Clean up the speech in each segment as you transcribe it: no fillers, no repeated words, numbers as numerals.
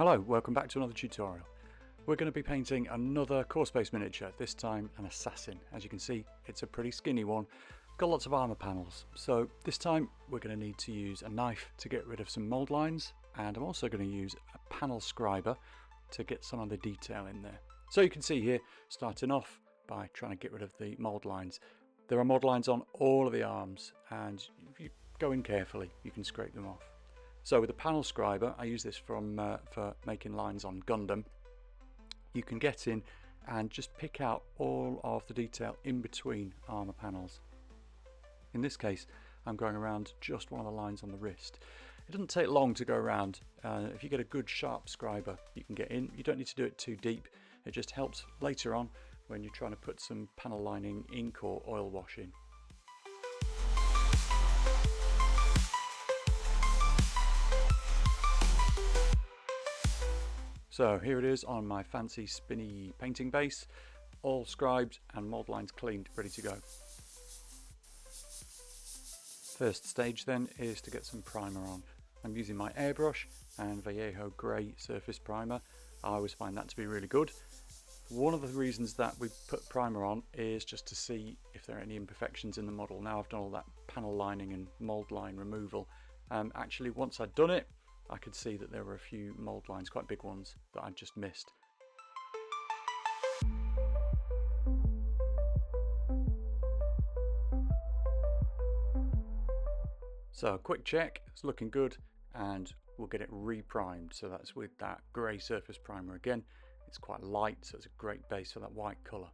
Hello, welcome back to another tutorial. We're going to be painting another core space miniature, this time an assassin. As you can see, it's a pretty skinny one, got lots of armour panels. So this time we're going to need to use a knife to get rid of some mould lines, and I'm also going to use a panel scriber to get some of the detail in there. So you can see here, starting off by trying to get rid of the mould lines. There are mould lines on all of the arms, and if you go in carefully you can scrape them off. So with the panel scriber, I use this for making lines on Gundam. You can get in and just pick out all of the detail in between armour panels. In this case, I'm going around just one of the lines on the wrist. It doesn't take long to go around. If you get a good sharp scriber, you can get in. You don't need to do it too deep. It just helps later on when you're trying to put some panel lining ink or oil wash in. So here it is on my fancy spinny painting base, all scribed and mould lines cleaned, ready to go. First stage then is to get some primer on. I'm using my airbrush and Vallejo grey surface primer. I always find that to be really good. One of the reasons that we put primer on is just to see if there are any imperfections in the model. Now I've done all that panel lining and mould line removal. Actually, once I'd done it, I could see that there were a few mould lines, quite big ones, that I'd just missed. So a quick check, it's looking good, and we'll get it re-primed. So that's with that grey surface primer again. It's quite light, so it's a great base for that white colour.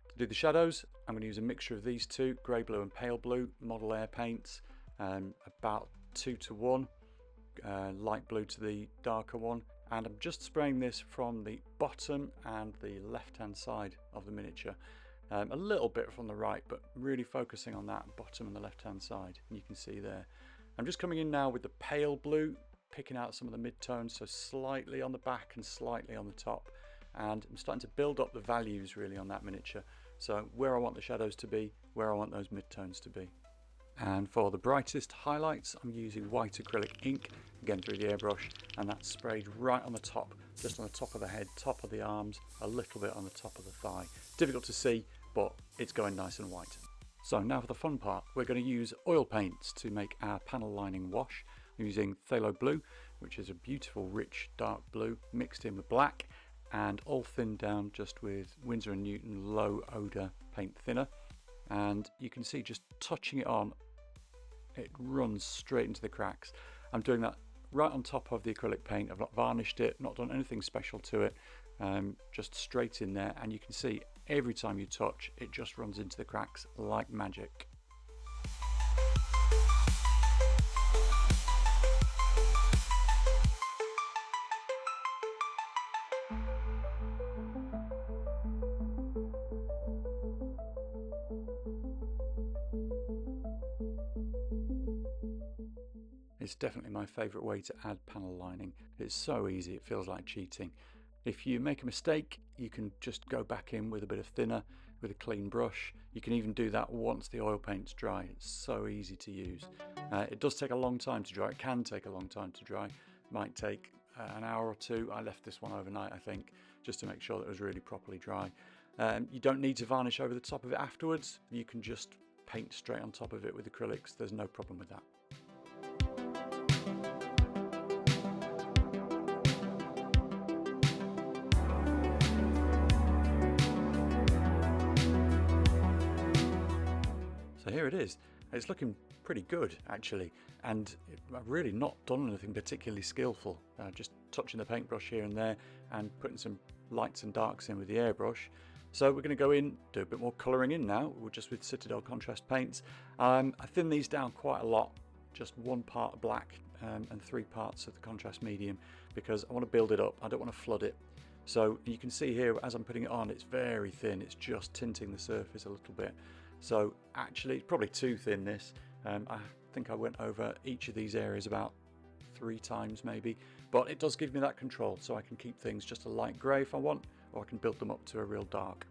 To do the shadows, I'm going to use a mixture of these two, grey blue and pale blue, model air paints, about 2 to 1. Light blue to the darker one, and I'm just spraying this from the bottom and the left hand side of the miniature, a little bit from the right, but really focusing on that bottom and the left hand side, and you can see there. I'm just coming in now with the pale blue, picking out some of the mid-tones, so slightly on the back and slightly on the top, and I'm starting to build up the values really on that miniature, so where I want the shadows to be, where I want those mid-tones to be. And for the brightest highlights, I'm using white acrylic ink, again through the airbrush, and that's sprayed right on the top, just on the top of the head, top of the arms, a little bit on the top of the thigh. Difficult to see, but it's going nice and white. So now for the fun part, we're going to use oil paints to make our panel lining wash. I'm using phthalo blue, which is a beautiful rich dark blue, mixed in with black, and all thinned down just with Winsor and Newton low odour paint thinner. And you can see just touching it on, it runs straight into the cracks. I'm doing that right on top of the acrylic paint. I've not varnished it, not done anything special to it, just straight in there, and you can see every time you touch it just runs into the cracks like magic. It's definitely my favourite way to add panel lining. It's so easy, it feels like cheating. If you make a mistake, you can just go back in with a bit of thinner, with a clean brush. You can even do that once the oil paint's dry. It's so easy to use. It does take a long time to dry. It can take a long time to dry. It might take an hour or two. I left this one overnight, I think, just to make sure that it was really properly dry. You don't need to varnish over the top of it afterwards. You can just paint straight on top of it with acrylics. There's no problem with that. So here it is. It's looking pretty good actually, and I've really not done anything particularly skillful, just touching the paintbrush here and there and putting some lights and darks in with the airbrush. So we're going to go in, do a bit more colouring in now. We're just with Citadel contrast paints. I thin these down quite a lot, just 1 part black and 3 parts of the contrast medium, because I want to build it up. I don't want to flood it. So you can see here as I'm putting it on, it's very thin. It's just tinting the surface a little bit. So actually it's probably too thin, this. I think I went over each of these areas about 3 times maybe, but it does give me that control, so I can keep things just a light grey if I want, or I can build them up to a real dark.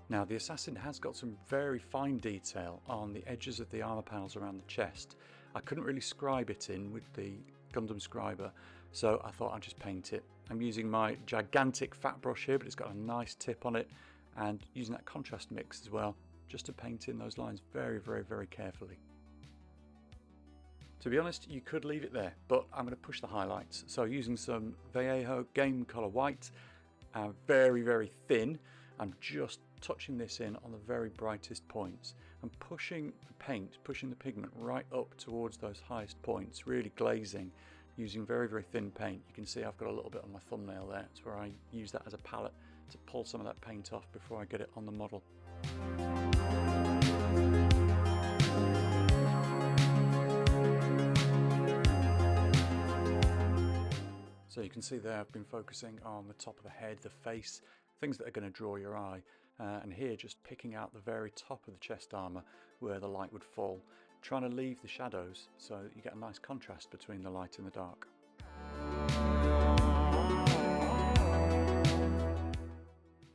Now the assassin has got some very fine detail on the edges of the armour panels around the chest. I couldn't really scribe it in with the Gundam scriber, so I thought I'd just paint it. I'm using my gigantic fat brush here, but it's got a nice tip on it, and using that contrast mix as well, just to paint in those lines very, very, very carefully. To be honest, you could leave it there, but I'm going to push the highlights. So using some Vallejo game color white, very, very thin, I'm just touching this in on the very brightest points and pushing the paint, pushing the pigment right up towards those highest points, really glazing using very, very thin paint. You can see I've got a little bit on my thumbnail there. It's where I use that as a palette to pull some of that paint off before I get it on the model. So you can see there I've been focusing on the top of the head, the face, things that are going to draw your eye, and here just picking out the very top of the chest armour where the light would fall, trying to leave the shadows so that you get a nice contrast between the light and the dark.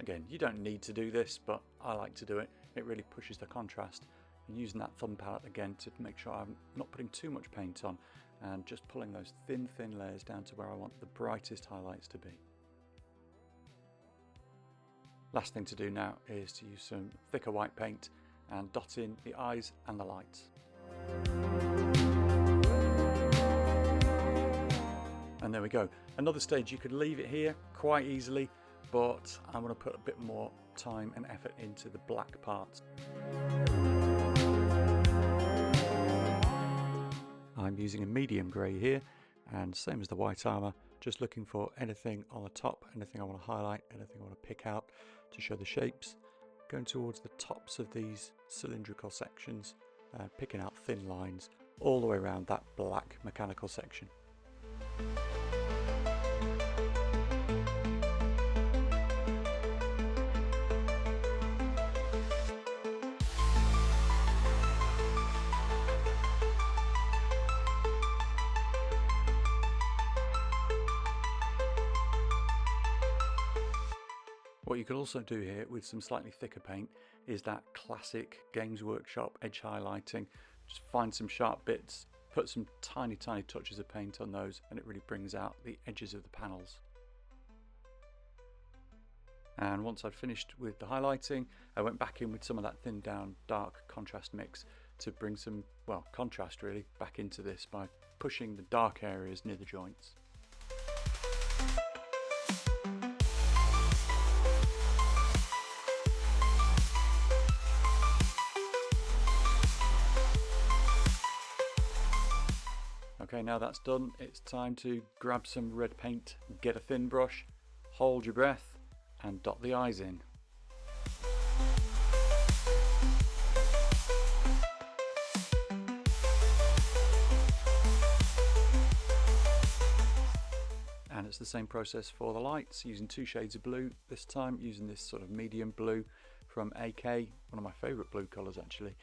Again, you don't need to do this, but I like to do it. It really pushes the contrast, and using that thumb palette again to make sure I'm not putting too much paint on, and just pulling those thin layers down to where I want the brightest highlights to be. Last thing to do now is to use some thicker white paint and dot in the eyes and the lights. And there we go. Another stage, you could leave it here quite easily, but I want to put a bit more time and effort into the black parts. I'm using a medium grey here, and same as the white armour, just looking for anything on the top, anything I want to highlight, anything I want to pick out to show the shapes. Going towards the tops of these cylindrical sections, picking out thin lines all the way around that black mechanical section. What you could also do here with some slightly thicker paint is that classic Games Workshop edge highlighting. Just find some sharp bits, put some tiny touches of paint on those, and it really brings out the edges of the panels. And once I'd finished with the highlighting, I went back in with some of that thinned down dark contrast mix to bring some, well, contrast really back into this by pushing the dark areas near the joints. Okay, now that's done, it's time to grab some red paint, get a thin brush, hold your breath, and dot the eyes in. And it's the same process for the lights, using 2 shades of blue, this time using this sort of medium blue from AK, one of my favourite blue colours actually,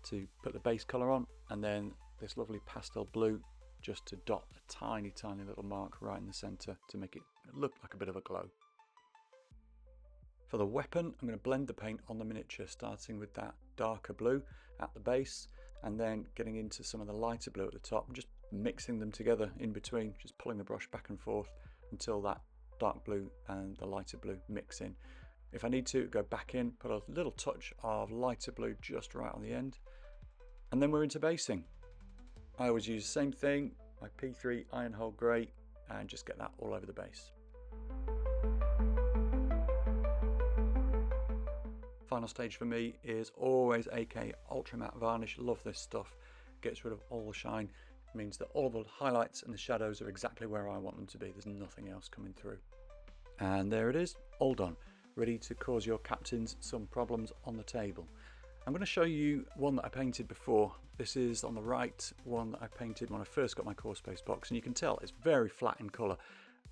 to put the base colour on, and then this lovely pastel blue just to dot a tiny little mark right in the centre to make it look like a bit of a glow. For the weapon, I'm going to blend the paint on the miniature, starting with that darker blue at the base and then getting into some of the lighter blue at the top, and just mixing them together in between, just pulling the brush back and forth until that dark blue and the lighter blue mix in. If I need to, go back in, put a little touch of lighter blue just right on the end, and then we're into basing. I always use the same thing, my P3 iron hole grey, and just get that all over the base. Final stage for me is always AK Ultra Matte Varnish. Love this stuff, gets rid of all the shine, means that all the highlights and the shadows are exactly where I want them to be. There's nothing else coming through. And there it is, all done, ready to cause your captains some problems on the table. I'm going to show you one that I painted before. This is on the right, one that I painted when I first got my core space box, and you can tell it's very flat in colour.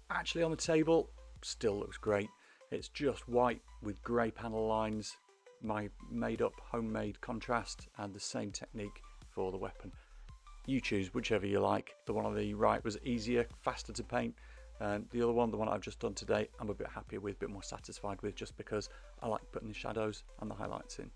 Actually on the table, still looks great. It's just white with grey panel lines, my made up homemade contrast, and the same technique for the weapon. You choose whichever you like. The one on the right was easier, faster to paint, and the other one, the one I've just done today, I'm a bit happier with, a bit more satisfied with, just because I like putting the shadows and the highlights in.